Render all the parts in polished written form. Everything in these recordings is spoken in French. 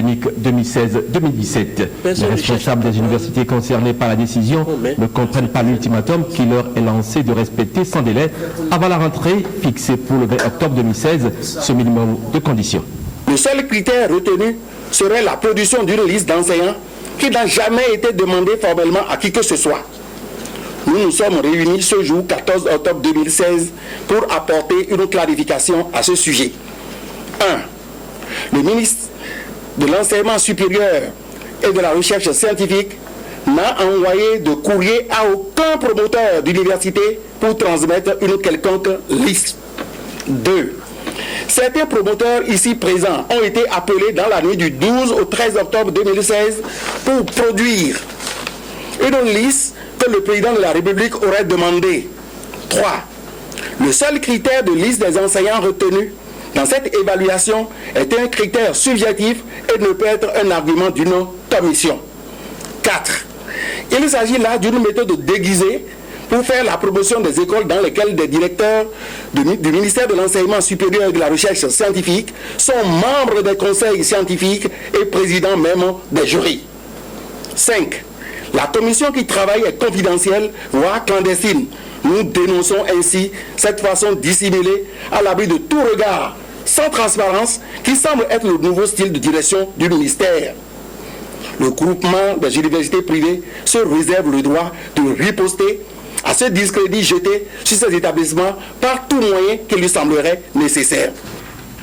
académique 2016-2017. Les responsables des universités concernées par la décision ne comprennent pas l'ultimatum qui leur est lancé de respecter sans délai avant la rentrée fixée pour le 20 octobre 2016 ce minimum de conditions. Le seul critère retenu serait la production d'une liste d'enseignants qui n'a jamais été demandée formellement à qui que ce soit. Nous nous sommes réunis ce jour 14 octobre 2016 pour apporter une clarification à ce sujet. 1. Le ministre de l'Enseignement supérieur et de la Recherche scientifique n'a envoyé de courrier à aucun promoteur d'université pour transmettre une quelconque liste. 2. Certains promoteurs ici présents ont été appelés dans la nuit du 12 au 13 octobre 2016 pour produire une liste que le président de la République aurait demandé. 3. Le seul critère de liste des enseignants retenu dans cette évaluation est un critère subjectif et ne peut être un argument d'une commission. 4. Il s'agit là d'une méthode déguisée pour faire la promotion des écoles dans lesquelles des directeurs du ministère de l'Enseignement supérieur et de la Recherche scientifique sont membres des conseils scientifiques et présidents même des jurys. 5. La commission qui travaille est confidentielle, voire clandestine. Nous dénonçons ainsi cette façon dissimulée, à l'abri de tout regard, sans transparence, qui semble être le nouveau style de direction du ministère. Le groupement des universités privées se réserve le droit de riposter à ce discrédit jeté sur ces établissements par tout moyen qui lui semblerait nécessaire.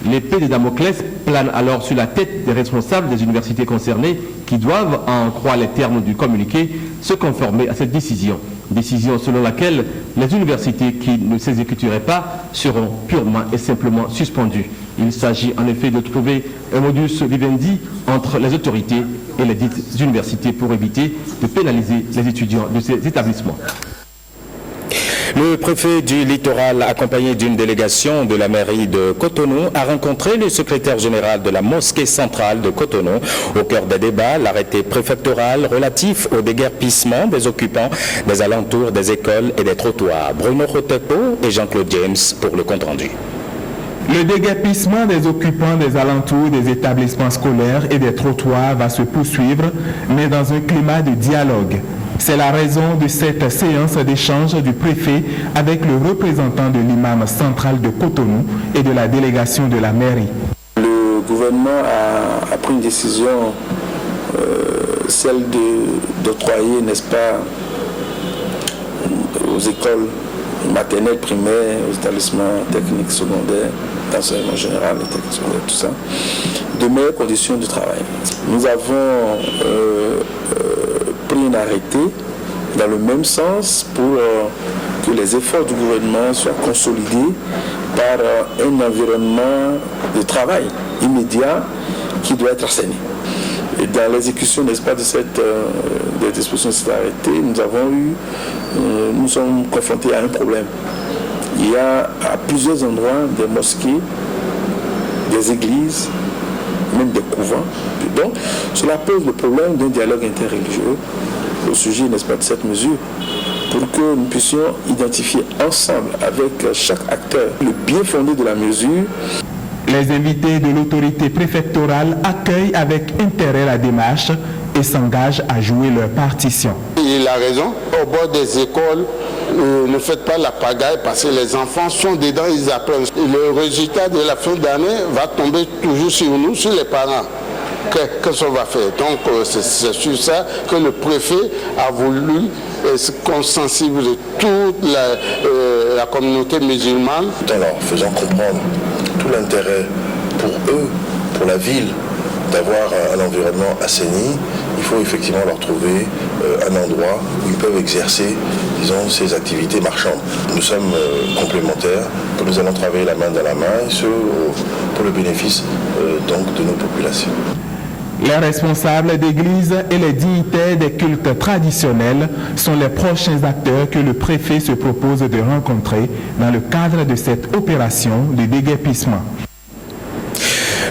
L'épée de Damoclès plane alors sur la tête des responsables des universités concernées qui doivent, en croire les termes du communiqué, se conformer à cette décision. Décision selon laquelle les universités qui ne s'exécuteraient pas seront purement et simplement suspendues. Il s'agit en effet de trouver un modus vivendi entre les autorités et les dites universités pour éviter de pénaliser les étudiants de ces établissements. Le préfet du littoral, accompagné d'une délégation de la mairie de Cotonou, a rencontré le secrétaire général de la mosquée centrale de Cotonou. Au cœur des débats, l'arrêté préfectoral relatif au déguerpissement des occupants des alentours des écoles et des trottoirs. Bruno Rotepo et Jean-Claude James pour le compte-rendu. Le déguerpissement des occupants des alentours des établissements scolaires et des trottoirs va se poursuivre, mais dans un climat de dialogue. C'est la raison de cette séance d'échange du préfet avec le représentant de l'imam central de Cotonou et de la délégation de la mairie. Le gouvernement a pris une décision, celle d'octroyer, n'est-ce pas, aux écoles maternelles, primaires, aux établissements techniques, secondaires, d'enseignement général, technique secondaire, tout ça, de meilleures conditions de travail. Nous avons pris un arrêté dans le même sens pour que les efforts du gouvernement soient consolidés par un environnement de travail immédiat qui doit être assaini. Et dans l'exécution, n'est-ce pas, de des dispositions de cet arrêté, nous sommes confrontés à un problème. Il y a à plusieurs endroits des mosquées, des églises, même des couvents. Donc, cela pose le problème d'un dialogue interreligieux au sujet, n'est-ce pas, de cette mesure, pour que nous puissions identifier ensemble avec chaque acteur le bien fondé de la mesure. Les invités de l'autorité préfectorale accueillent avec intérêt la démarche et s'engagent à jouer leur partition. Il a raison. Au bord des écoles, ne faites pas la pagaille parce que les enfants sont dedans, ils apprennent. Le résultat de la fin d'année va tomber toujours sur nous, sur les parents. Qu'est-ce qu'on va faire? Donc c'est sur ça que le préfet a voulu qu'on sensibilise toute la communauté musulmane. Tout en leur faisant comprendre tout l'intérêt pour eux, pour la ville, d'avoir un environnement assaini, il faut effectivement leur trouver un endroit où ils peuvent exercer, disons, ces activités marchandes. Nous sommes complémentaires, que nous allons travailler la main dans la main, et ce, pour le bénéfice donc de nos populations. Les responsables d'églises et les dignitaires des cultes traditionnels sont les prochains acteurs que le préfet se propose de rencontrer dans le cadre de cette opération de déguerpissement.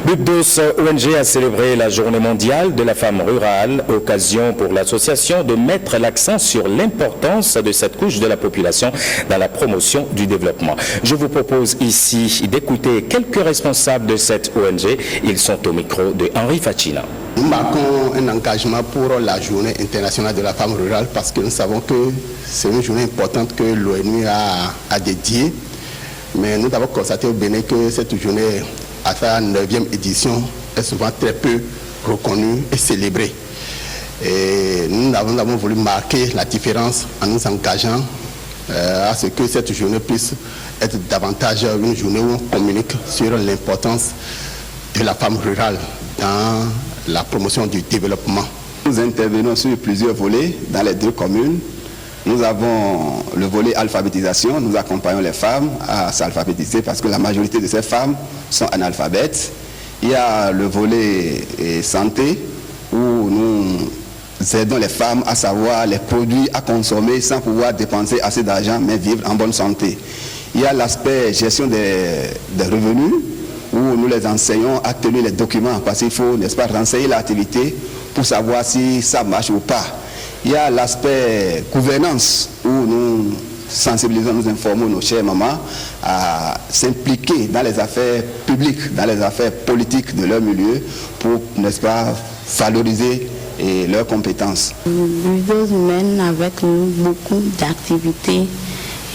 Bubdos ONG a célébré la journée mondiale de la femme rurale, occasion pour l'association de mettre l'accent sur l'importance de cette couche de la population dans la promotion du développement. Je vous propose ici d'écouter quelques responsables de cette ONG. Ils sont au micro de Henri Fachina. Nous marquons un engagement pour la journée internationale de la femme rurale parce que nous savons que c'est une journée importante que l'ONU a dédiée. Mais nous avons constaté au Bénin que cette journée, à sa 9e édition, est souvent très peu reconnue et célébrée. Et nous avons voulu marquer la différence en nous engageant à ce que cette journée puisse être davantage une journée où on communique sur l'importance de la femme rurale dans la promotion du développement. Nous intervenons sur plusieurs volets dans les 2 communes. Nous avons le volet alphabétisation, nous accompagnons les femmes à s'alphabétiser parce que la majorité de ces femmes sont analphabètes. Il y a le volet santé où nous aidons les femmes à savoir les produits à consommer sans pouvoir dépenser assez d'argent mais vivre en bonne santé. Il y a l'aspect gestion des revenus où nous les enseignons à tenir les documents parce qu'il faut, n'est-ce pas, renseigner l'activité pour savoir si ça marche ou pas. Il y a l'aspect gouvernance où nous sensibilisons, nous informons nos chères mamans à s'impliquer dans les affaires publiques, dans les affaires politiques de leur milieu pour, n'est-ce pas, valoriser leurs compétences. Bubdos mène avec nous beaucoup d'activités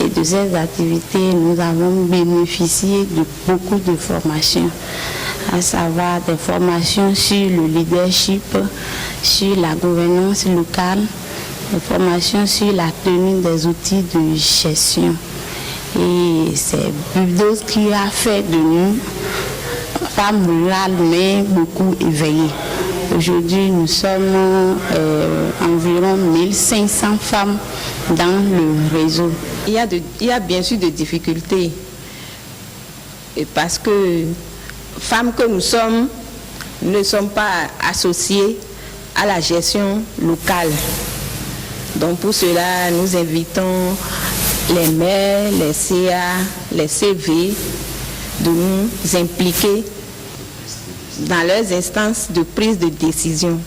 et de ces activités, nous avons bénéficié de beaucoup de formations, à savoir des formations sur le leadership, sur la gouvernance locale, des formations sur la tenue des outils de gestion. Et c'est Bubdos qui a fait de nous femmes rurales mais beaucoup éveillées. Aujourd'hui, nous sommes environ 1500 femmes dans le réseau. Il y a bien sûr des difficultés parce que femmes que nous sommes ne sommes pas associées à la gestion locale. Donc pour cela, nous invitons les maires, les CA, les CV de nous impliquer dans leurs instances de prise de décision.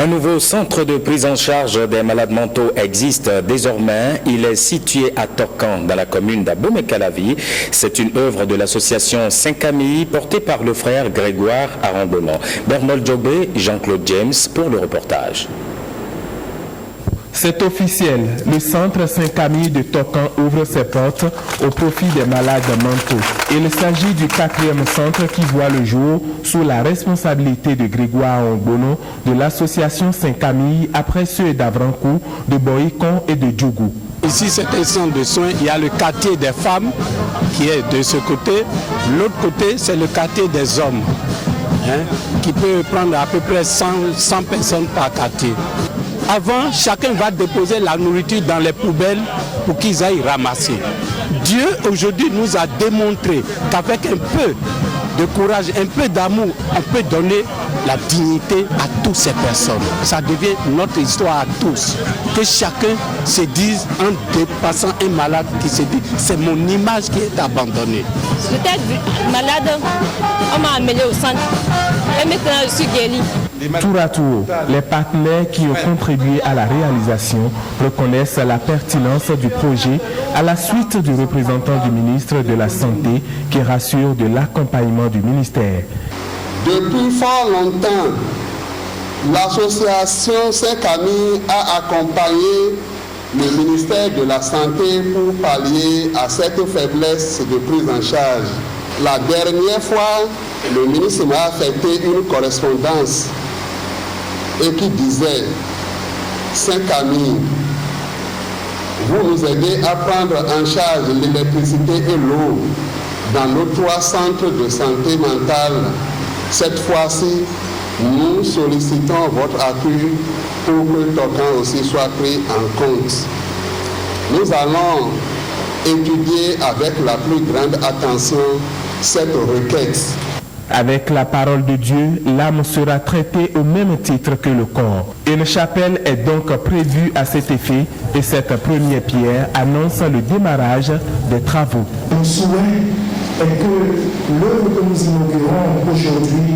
Un nouveau centre de prise en charge des malades mentaux existe désormais. Il est situé à Tokan, dans la commune d'Abomey-Calavi. C'est une œuvre de l'association Saint-Camille portée par le frère Grégoire Arambonon. Bernol Djobé, Jean-Claude James pour le reportage. C'est officiel, le centre Saint-Camille de Tokan ouvre ses portes au profit des malades mentaux. Il s'agit du 4e centre qui voit le jour sous la responsabilité de Grégoire Arambonon de l'association Saint-Camille après ceux d'Avrankou, de Boïkon et de Djougou. Ici, c'est un centre de soins. Il y a le quartier des femmes qui est de ce côté. L'autre côté, c'est le quartier des hommes, qui peut prendre à peu près 100 personnes par quartier. Avant, chacun va déposer la nourriture dans les poubelles pour qu'ils aillent ramasser. Dieu, aujourd'hui, nous a démontré qu'avec un peu de courage, un peu d'amour, on peut donner la dignité à toutes ces personnes. Ça devient notre histoire à tous. Que chacun se dise, en dépassant un malade, qui se dit, c'est mon image qui est abandonnée. J'étais malade, on m'a amené au centre. Et maintenant, je suis guérie. Tour à tour, les partenaires qui ont contribué à la réalisation reconnaissent la pertinence du projet à la suite du représentant du ministre de la Santé qui rassure de l'accompagnement du ministère. Depuis fort longtemps, l'association Saint-Camille a accompagné le ministère de la Santé pour pallier à cette faiblesse de prise en charge. La dernière fois, le ministre m'a affecté une correspondance et qui disait « Saint-Camille, vous nous aidez à prendre en charge l'électricité et l'eau dans nos 3 centres de santé mentale. Cette fois-ci, nous sollicitons votre appui pour que Tokan aussi soit pris en compte. Nous allons étudier avec la plus grande attention cette requête. » Avec la parole de Dieu, l'âme sera traitée au même titre que le corps. Une chapelle est donc prévue à cet effet et cette première pierre annonce le démarrage des travaux. Le souhait et que l'œuvre que nous inaugurons aujourd'hui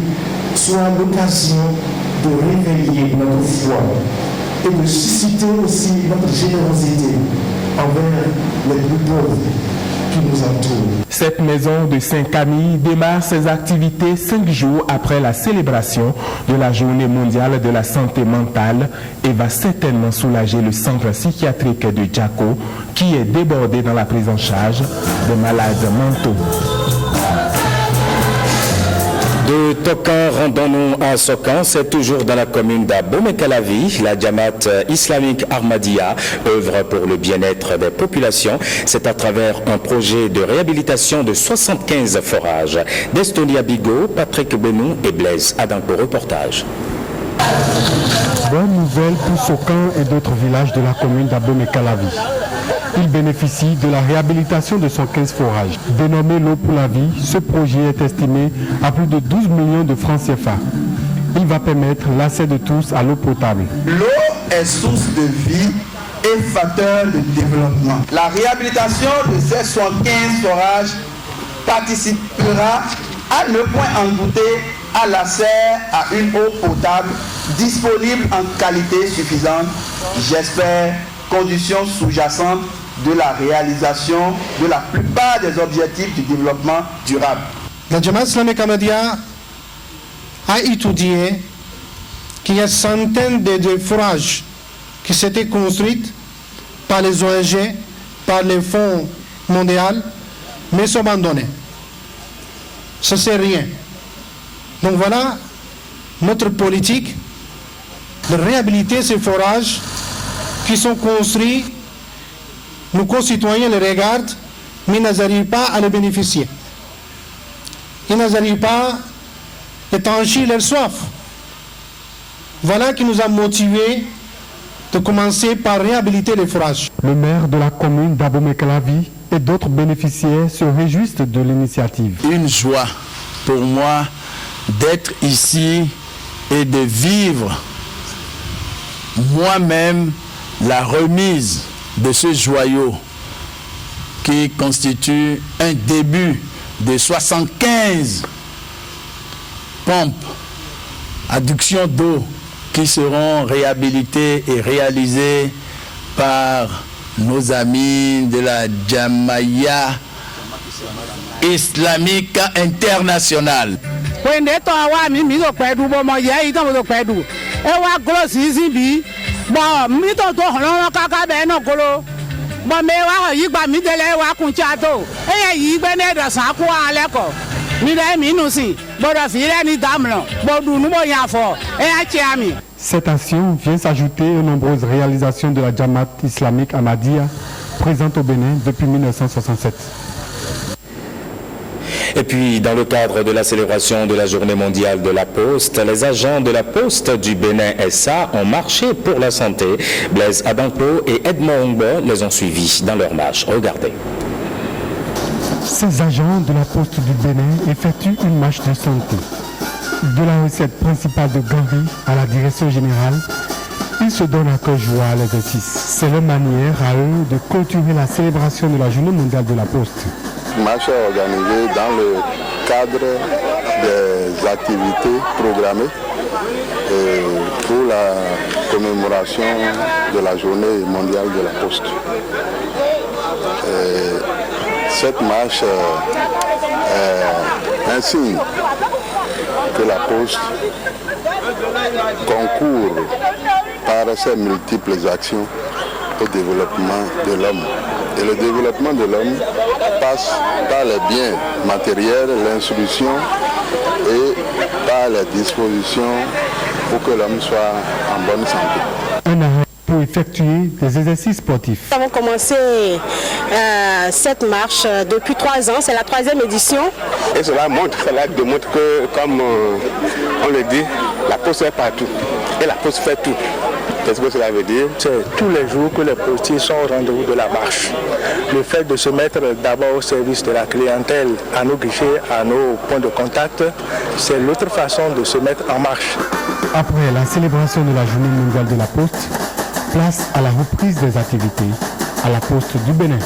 soit l'occasion de réveiller notre foi et de susciter aussi notre générosité envers les plus pauvres qui nous entourent. Cette maison de Saint-Camille démarre ses activités 5 jours après la célébration de la Journée mondiale de la santé mentale et va certainement soulager le centre psychiatrique de Djako qui est débordé dans la prise en charge des malades mentaux. De Tokan, rendons-nous à Sokan, c'est toujours dans la commune d'Abomey-Calavi. La Jamaat islamique Ahmadiyya œuvre pour le bien-être des populations. C'est à travers un projet de réhabilitation de 75 forages. D'Estonia Bigot, Patrick Benou et Blaise Adanko, reportage. Bonne nouvelle pour Sokan et d'autres villages de la commune d'Abomey-Calavi. Ils bénéficient de la réhabilitation de 115 forages. Dénommé L'eau pour la vie, ce projet est estimé à plus de 12 millions de francs CFA. Il va permettre l'accès de tous à l'eau potable. L'eau est source de vie et facteur de développement. La réhabilitation de ces 115 forages participera à ne point en douter à l'accès à une eau potable disponible en qualité suffisante. J'espère conditions sous-jacentes de la réalisation de la plupart des objectifs du développement durable. La Jamaat islamique Ahmadiyya a étudié qu'il y a centaines de forages qui s'étaient construits par les ONG, par les fonds mondiaux, mais sont abandonnés. Ce n'est rien. Donc voilà notre politique de réhabiliter ces forages qui sont construits. Nos concitoyens les regardent, mais ils n'arrivent pas à les bénéficier. Ils n'arrivent pas à étancher leur soif. Voilà qui nous a motivés de commencer par réhabiliter les forages. Le maire de la commune d'Abomey-Calavi et d'autres bénéficiaires se réjouissent de l'initiative. Une joie pour moi d'être ici et de vivre moi-même la remise de ce joyau qui constitue un début de 75 pompes, adductions d'eau qui seront réhabilitées et réalisées par nos amis de la Jamaat islamique internationale. Cette action vient s'ajouter aux nombreuses réalisations de la Jamaat islamique Ahmadiyya présente au Bénin depuis 1967. Et puis, dans le cadre de la célébration de la Journée mondiale de la Poste, les agents de la Poste du Bénin SA ont marché pour la santé. Blaise Adanko et Edmond Ongbo les ont suivis dans leur marche. Regardez. Ces agents de la Poste du Bénin effectuent une marche de santé. De la recette principale de Gambie à la direction générale, ils se donnent à cœur joie à l'exercice. C'est leur manière à eux de clôturer la célébration de la Journée mondiale de la Poste. Marche organisée dans le cadre des activités programmées pour la commémoration de la Journée mondiale de la Poste. Cette marche est un signe que la Poste concourt par ses multiples actions au développement de l'homme. Et le développement de l'homme passe par les biens matériels, l'instruction et par les dispositions pour que l'homme soit en bonne santé. Un arrêt pour effectuer des exercices sportifs. Nous avons commencé cette marche depuis 3 ans, c'est la 3e édition. Et cela démontre que, comme on le dit, la Poste est partout et la Poste fait tout. Qu'est-ce que cela veut dire? C'est tous les jours que les postiers sont au rendez-vous de la marche. Le fait de se mettre d'abord au service de la clientèle, à nos guichets, à nos points de contact, c'est l'autre façon de se mettre en marche. Après la célébration de la Journée mondiale de la Poste, place à la reprise des activités à la Poste du Bénin.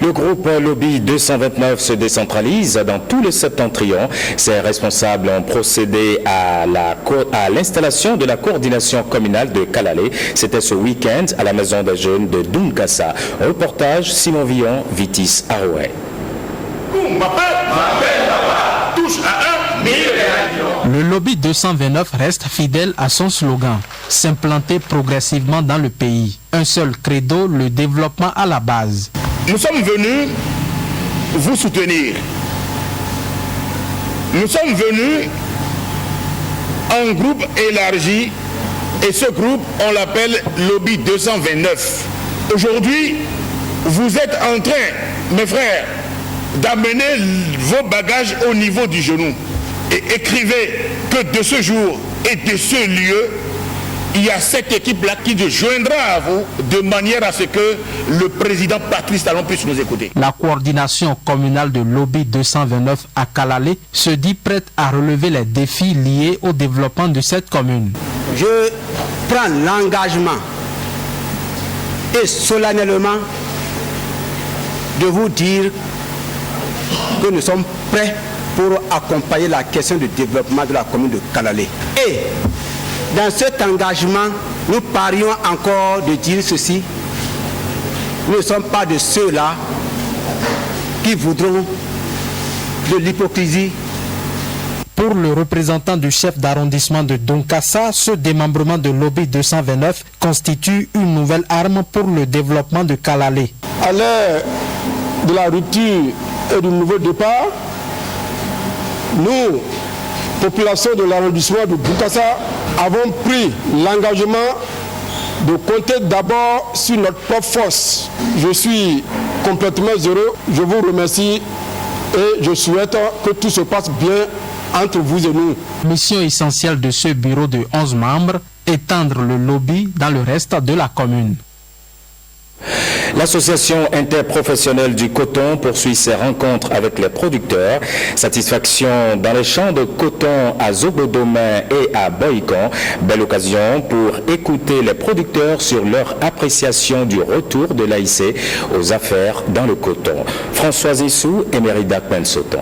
Le groupe Lobby 229 se décentralise dans tout le septentrion. Ses responsables ont procédé à l'installation de la coordination communale de Kalalé. C'était ce week-end à la maison des jeunes de Dunkasa. Reportage Simon Villon, Vitis Arouet. Le Lobby 229 reste fidèle à son slogan, s'implanter progressivement dans le pays. Un seul credo, le développement à la base. Nous sommes venus vous soutenir. Nous sommes venus en groupe élargi et ce groupe, on l'appelle Lobby 229. Aujourd'hui, vous êtes en train, mes frères, d'amener vos bagages au niveau du genou. Et écrivez que de ce jour et de ce lieu, il y a cette équipe-là qui se joindra à vous de manière à ce que le président Patrice Talon puisse nous écouter. La coordination communale de Lobby 229 à Kalalé se dit prête à relever les défis liés au développement de cette commune. Je prends l'engagement et solennellement de vous dire que nous sommes prêts pour accompagner la question du développement de la commune de Kalalé. Et dans cet engagement, nous parions encore de dire ceci. Nous ne sommes pas de ceux-là qui voudront de l'hypocrisie. Pour le représentant du chef d'arrondissement de Dunkasa, ce démembrement de Lobby 229 constitue une nouvelle arme pour le développement de Kalalé. À l'heure de la rupture et du nouveau départ, nous, population de l'arrondissement de Dunkasa, avons pris l'engagement de compter d'abord sur notre propre force. Je suis complètement heureux, je vous remercie et je souhaite que tout se passe bien entre vous et nous. Mission essentielle de ce bureau de 11 membres, étendre le lobby dans le reste de la commune. L'association interprofessionnelle du coton poursuit ses rencontres avec les producteurs. Satisfaction dans les champs de coton à Zobodomé et à Boïcon. Belle occasion pour écouter les producteurs sur leur appréciation du retour de l'AIC aux affaires dans le coton. Françoise Issou et Mérida Pensoton.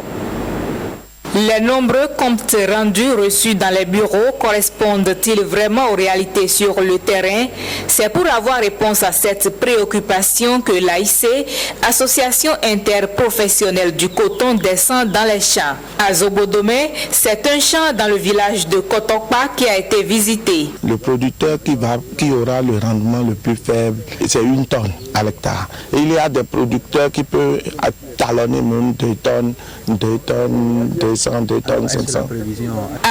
Les nombreux comptes rendus reçus dans les bureaux correspondent-ils vraiment aux réalités sur le terrain? C'est pour avoir réponse à cette préoccupation que l'AIC, Association interprofessionnelle du coton, descend dans les champs. À Zobodomé, c'est un champ dans le village de Kotokpa qui a été visité. Le producteur qui aura le rendement le plus faible, c'est 1 tonne à l'hectare. Il y a des producteurs qui peuvent talonner même 2 tonnes, 200, 2 tonnes, 500.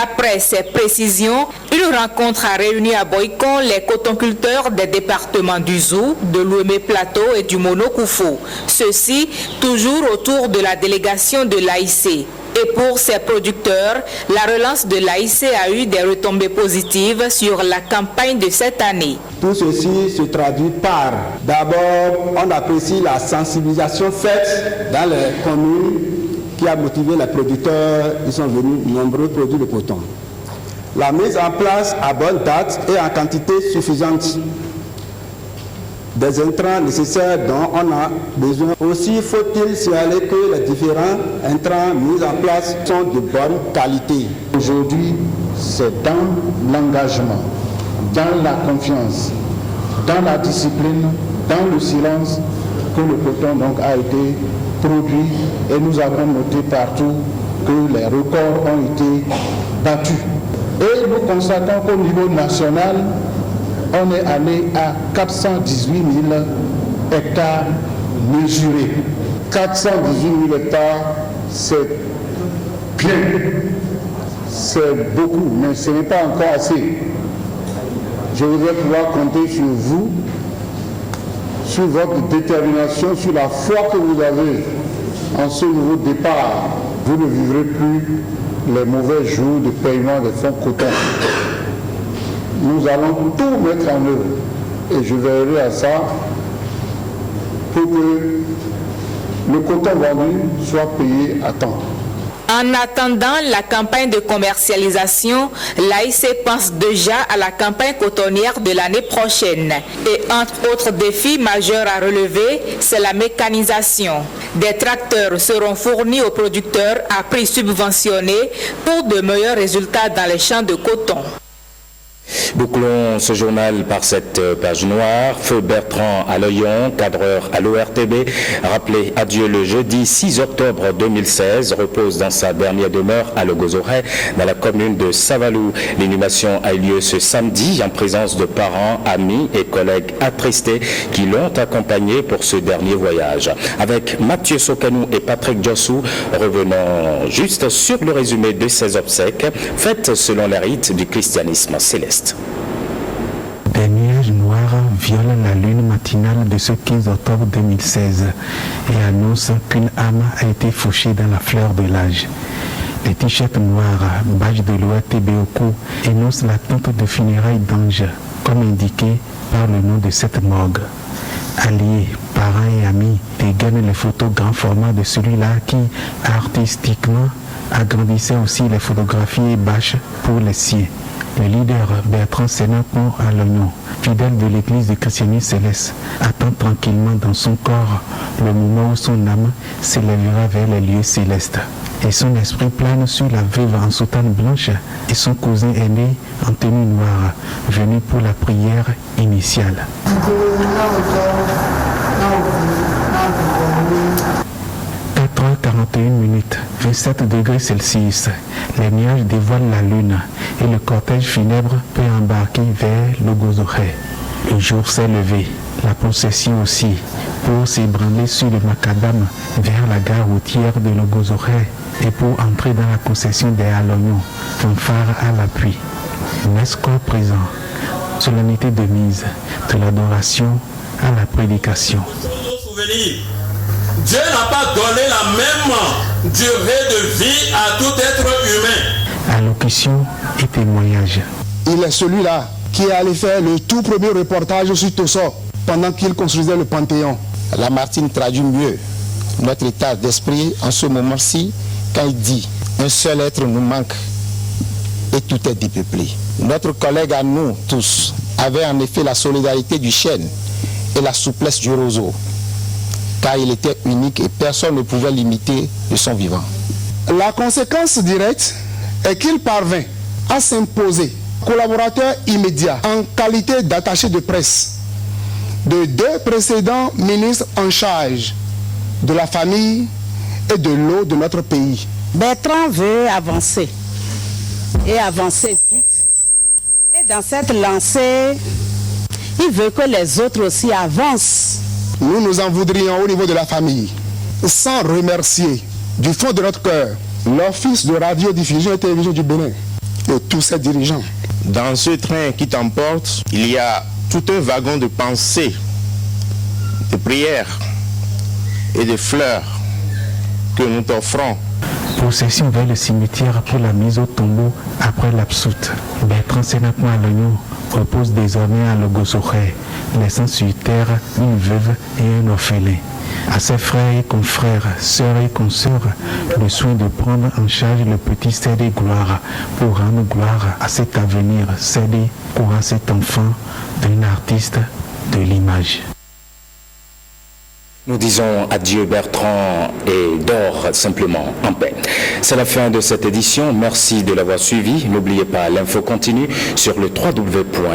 Après ces précisions, une rencontre a réuni à Boïcon les cotonculteurs des départements du Zou, de l'Ouémé Plateau et du Monokoufou. Ceci toujours autour de la délégation de l'AIC. Et pour ces producteurs, la relance de l'AIC a eu des retombées positives sur la campagne de cette année. Tout ceci se traduit par, d'abord, on apprécie la sensibilisation faite dans les communes qui a motivé les producteurs, ils sont venus nombreux produire le coton. La mise en place à bonne date et en quantité suffisante des intrants nécessaires dont on a besoin. Aussi faut-il signaler que les différents intrants mis en place sont de bonne qualité. Aujourd'hui, c'est dans l'engagement, dans la confiance, dans la discipline, dans le silence que le coton donc a été produit et nous avons noté partout que les records ont été battus. Et nous constatons qu'au niveau national, on est allé à 418 000 hectares mesurés. 418 000 hectares, c'est bien, c'est beaucoup, mais ce n'est pas encore assez. Je voudrais pouvoir compter sur vous, sur votre détermination, sur la foi que vous avez en ce nouveau départ. Vous ne vivrez plus les mauvais jours de paiement des fonds coton. Nous allons tout mettre en œuvre et je veillerai à ça pour que le coton vendu soit payé à temps. En attendant la campagne de commercialisation, l'AIC pense déjà à la campagne cotonnière de l'année prochaine. Et entre autres défis majeurs à relever, c'est la mécanisation. Des tracteurs seront fournis aux producteurs à prix subventionné pour de meilleurs résultats dans les champs de coton. Bouclons ce journal par cette page noire. Feu Bertrand à Loyon, cadreur à l'ORTB, rappelé à Dieu le jeudi 6 octobre 2016, repose dans sa dernière demeure à Logozoré, dans la commune de Savalou. L'inhumation a eu lieu ce samedi en présence de parents, amis et collègues attristés qui l'ont accompagné pour ce dernier voyage. Avec Mathieu Sokanou et Patrick Djossou, revenons juste sur le résumé de ces obsèques faites selon les rites du christianisme céleste. Des nuages noirs violent la lune matinale de ce 15 octobre 2016 et annoncent qu'une âme a été fauchée dans la fleur de l'âge. Les t-shirts noirs, badge de l'ORTB au cou, énoncent l'attente de funérailles d'anges, comme indiqué par le nom de cette morgue. Alliés, parents et amis dégainent les photos grand format de celui-là qui, artistiquement, agrandissait aussi les photographies et bâches pour les siens. Le leader Bertrand Sénat-Pont à l'Oignon, fidèle de l'église du christianisme céleste, attend tranquillement dans son corps le moment où son âme s'élèvera vers les lieux célestes. Et son esprit plane sur la veuve en soutane blanche et son cousin aîné en tenue noire, venu pour la prière initiale. 4h41, 27 degrés Celsius. Les nuages dévoilent la lune et le cortège funèbre peut embarquer vers Logozoré. Le jour s'est levé, la procession aussi, pour s'ébranler sur le macadam vers la gare routière de Logozoré et pour entrer dans la concession des Alognon, fanfare à l'appui. Nesco présent, solennité de mise, de l'adoration à la prédication. Dieu n'a pas donné la même durée de vie à tout être humain. Allocution et témoignage. Il est celui-là qui est allé faire le tout premier reportage sur Tosso pendant qu'il construisait le Panthéon. Lamartine traduit mieux notre état d'esprit en ce moment-ci quand il dit « Un seul être nous manque et tout est dépeuplé ». Notre collègue à nous tous avait en effet la solidarité du chêne et la souplesse du roseau, car il était unique et personne ne pouvait l'imiter de son vivant. La conséquence directe est qu'il parvint à s'imposer collaborateur immédiat en qualité d'attaché de presse de deux précédents ministres en charge de la famille et de l'eau de notre pays. Bertrand veut avancer et avancer vite. Et dans cette lancée, il veut que les autres aussi avancent. Nous nous en voudrions au niveau de la famille, sans remercier du fond de notre cœur l'Office de radiodiffusion et télévision du Bénin et tous ses dirigeants. Dans ce train qui t'emporte, il y a tout un wagon de pensées, de prières et de fleurs que nous t'offrons. Procession vers le cimetière pour la mise au tombeau après l'absoute. Bertrand Sénat-Pont à l'Oignon repose désormais à Logozoré, laissant sur terre une veuve et un orphelin. À ses frères et confrères, sœurs et consoeurs, le soin de prendre en charge le petit cédé gloire pour rendre gloire à cet avenir cédé ou à cet enfant d'un artiste de l'image. Nous disons adieu Bertrand et dors simplement en paix. C'est la fin de cette édition. Merci de l'avoir suivi. N'oubliez pas, l'info continue sur le www.ortb.bj.